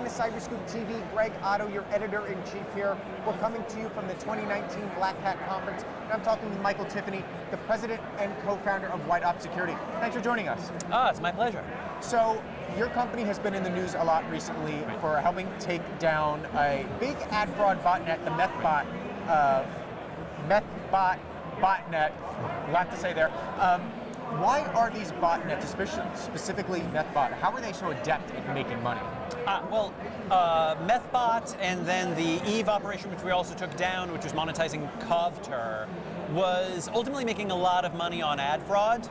to CyberScoop TV. Greg Otto, your editor-in-chief here. We're coming to you from the 2019 Black Hat Conference, and I'm talking with Michael Tiffany, the president and co-founder of WhiteOps Security. Thanks for joining us. It's my pleasure. So, your company has been in the news a lot recently for helping take down a big ad fraud botnet, the Methbot, botnet, we'll have to say there. Why are these botnets, specifically Methbot, how are they so adept at making money? Methbot and then the Eve operation, which we also took down, which was monetizing Covter, was ultimately making a lot of money on ad fraud.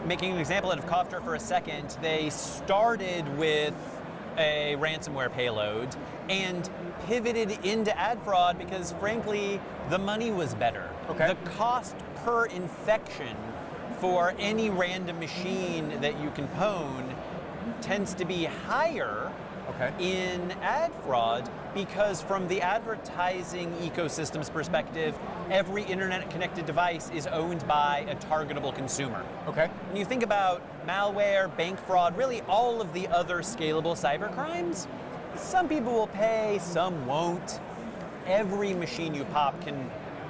Making an example out of Covter for a second, they started with a ransomware payload and pivoted into ad fraud because, frankly, the money was better. Okay. The cost per infection for any random machine that you can pwn tends to be higher in ad fraud because from the advertising ecosystem's perspective, every internet-connected device is owned by a targetable consumer. Okay. When you think about malware, bank fraud, really all of the other scalable cybercrimes, some people will pay, some won't. Every machine you pop can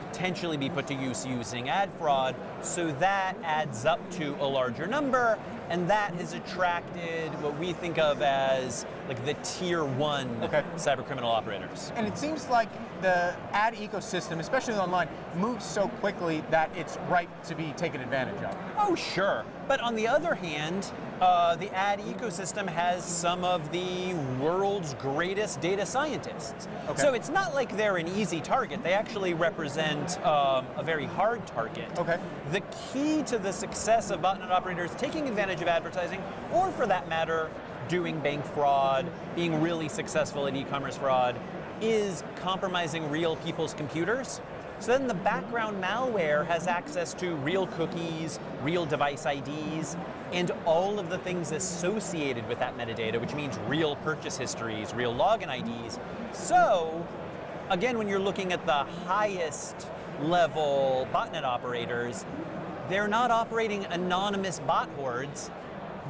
potentially be put to use using ad fraud, so that adds up to a larger number, and that has attracted what we think of as like the tier one cyber criminal operators. And it seems like the ad ecosystem, especially online, moves so quickly that it's ripe to be taken advantage of. Oh, sure. But on the other hand, the ad ecosystem has some of the world's greatest data scientists. Okay. So it's not like they're an easy target. They actually represent a very hard target. Okay. The key to the success of botnet operators taking advantage of advertising, or for that matter, doing bank fraud, being really successful at e-commerce fraud, is compromising real people's computers. So then the background malware has access to real cookies, real device IDs, and all of the things associated with that metadata, which means real purchase histories, real login IDs. So, again, when you're looking at the highest level botnet operators, they're not operating anonymous bot hordes.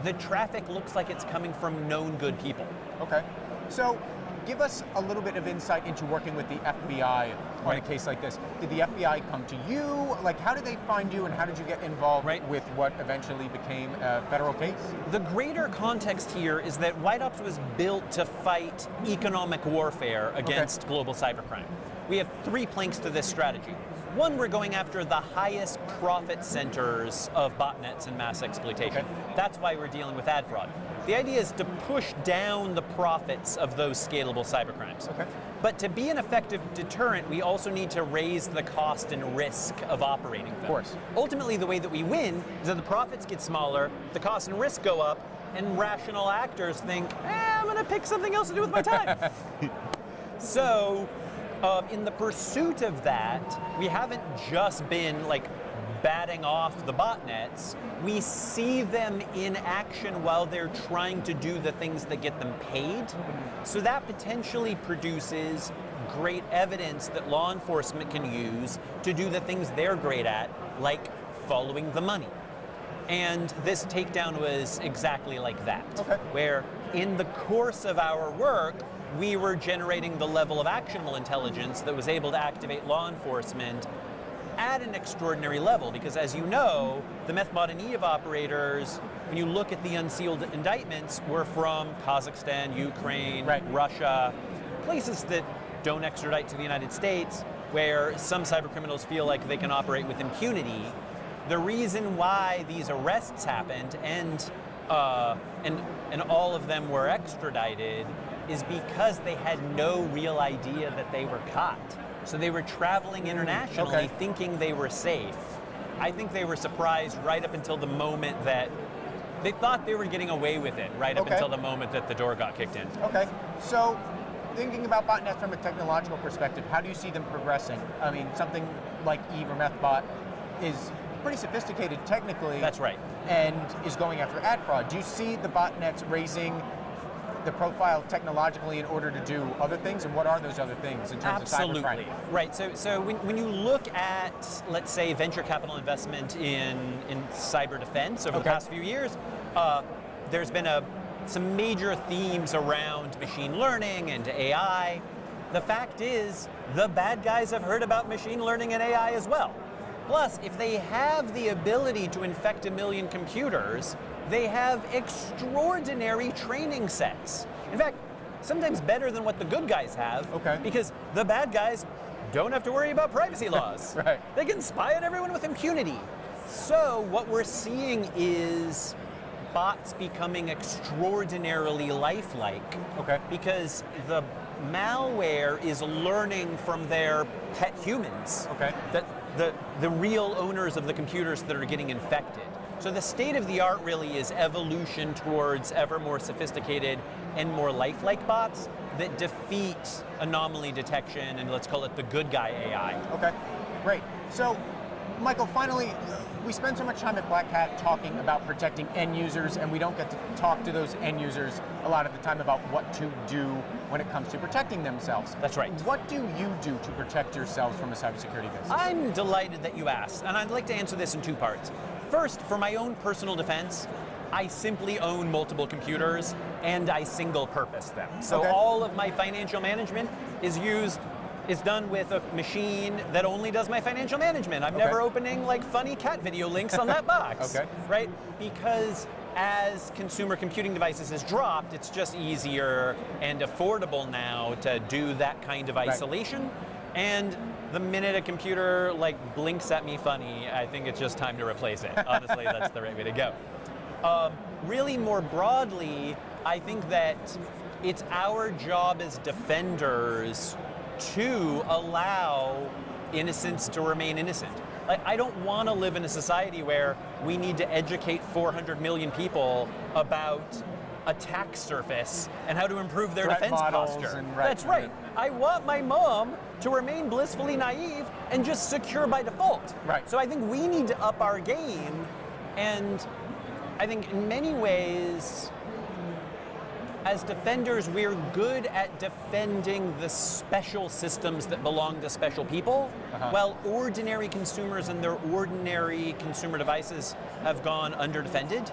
The traffic looks like it's coming from known good people. Okay. So, give us a little bit of insight into working with the FBI on a case like this. Did the FBI come to you? Like, how did they find you, and how did you get involved with what eventually became a federal case? The greater context here is that WhiteOps was built to fight economic warfare against global cybercrime. We have three planks to this strategy. One, we're going after the highest profit centers of botnets and mass exploitation. That's why we're dealing with ad fraud. The idea is to push down the profits of those scalable cybercrimes. But to be an effective deterrent, we also need to raise the cost and risk of operating them. Of course. Ultimately, the way that we win is that the profits get smaller, the cost and risk go up, and rational actors think, I'm going to pick something else to do with my time. So, in the pursuit of that, we haven't just been like batting off the botnets. We see them in action while they're trying to do the things that get them paid. So that potentially produces great evidence that law enforcement can use to do the things they're great at, like following the money. And this takedown was exactly like that, where in the course of our work, we were generating the level of actionable intelligence that was able to activate law enforcement at an extraordinary level, because as you know, the Methbot and Eve operators, when you look at the unsealed indictments, were from Kazakhstan, Ukraine, Russia, places that don't extradite to the United States, where some cybercriminals feel like they can operate with impunity. The reason why these arrests happened and all of them were extradited is because they had no real idea that they were caught. So they were traveling internationally thinking they were safe. I think they were surprised right up until the moment that they thought they were getting away with it, right up until the moment that the door got kicked in. Okay, so thinking about botnets from a technological perspective, how do you see them progressing? I mean, something like Eve or Methbot is pretty sophisticated technically. That's right. And is going after ad fraud. Do you see the botnets raising the profile technologically in order to do other things, and what are those other things in terms of cybercrime? Right. So when you look at, let's say, venture capital investment in cyber defense over the past few years, there's been a some major themes around machine learning and AI. The fact is, the bad guys have heard about machine learning and AI as well. Plus, if they have the ability to infect 1 million computers, they have extraordinary training sets. In fact, sometimes better than what the good guys have, because the bad guys don't have to worry about privacy laws. Right. They can spy on everyone with impunity. So what we're seeing is bots becoming extraordinarily lifelike, because the malware is learning from their pet humans, that the real owners of the computers that are getting infected. So the state of the art really is evolution towards ever more sophisticated and more lifelike bots that defeat anomaly detection and let's call it the good guy AI. Okay, great. So, Michael, finally, we spend so much time at Black Hat talking about protecting end users, and we don't get to talk to those end users a lot of the time about what to do when it comes to protecting themselves. That's right. What do you do to protect yourselves from a cybersecurity business? I'm delighted that you asked, and I'd like to answer this in 2 parts. First, for my own personal defense, I simply own multiple computers and I single purpose them. So all of my financial management is done with a machine that only does my financial management. I'm never opening like funny cat video links on that box, right? Because as consumer computing devices has dropped, it's just easier and affordable now to do that kind of isolation. And the minute a computer like blinks at me funny, I think it's just time to replace it. Honestly, that's the right way to go. Really more broadly, I think that it's our job as defenders to allow innocence to remain innocent. Like, I don't want to live in a society where we need to educate 400 million people about attack surface and how to improve their defense posture. That's right. I want my mom to remain blissfully naive and just secure by default. So I think we need to up our game, and I think in many ways, as defenders, we're good at defending the special systems that belong to special people, while ordinary consumers and their ordinary consumer devices have gone underdefended.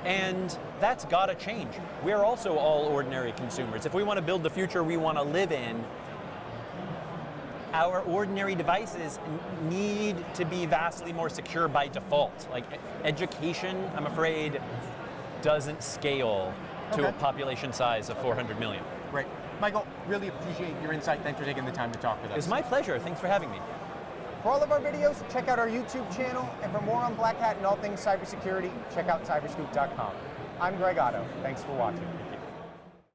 And that's got to change. We're also all ordinary consumers. If we want to build the future we want to live in, our ordinary devices need to be vastly more secure by default. Like education, I'm afraid, doesn't scale to a population size of 400 million. Great. Michael, really appreciate your insight. Thanks for taking the time to talk with us. It was my pleasure. Thanks for having me. For all of our videos, check out our YouTube channel, and for more on Black Hat and all things cybersecurity, check out cyberscoop.com. I'm Greg Otto. Thanks for watching.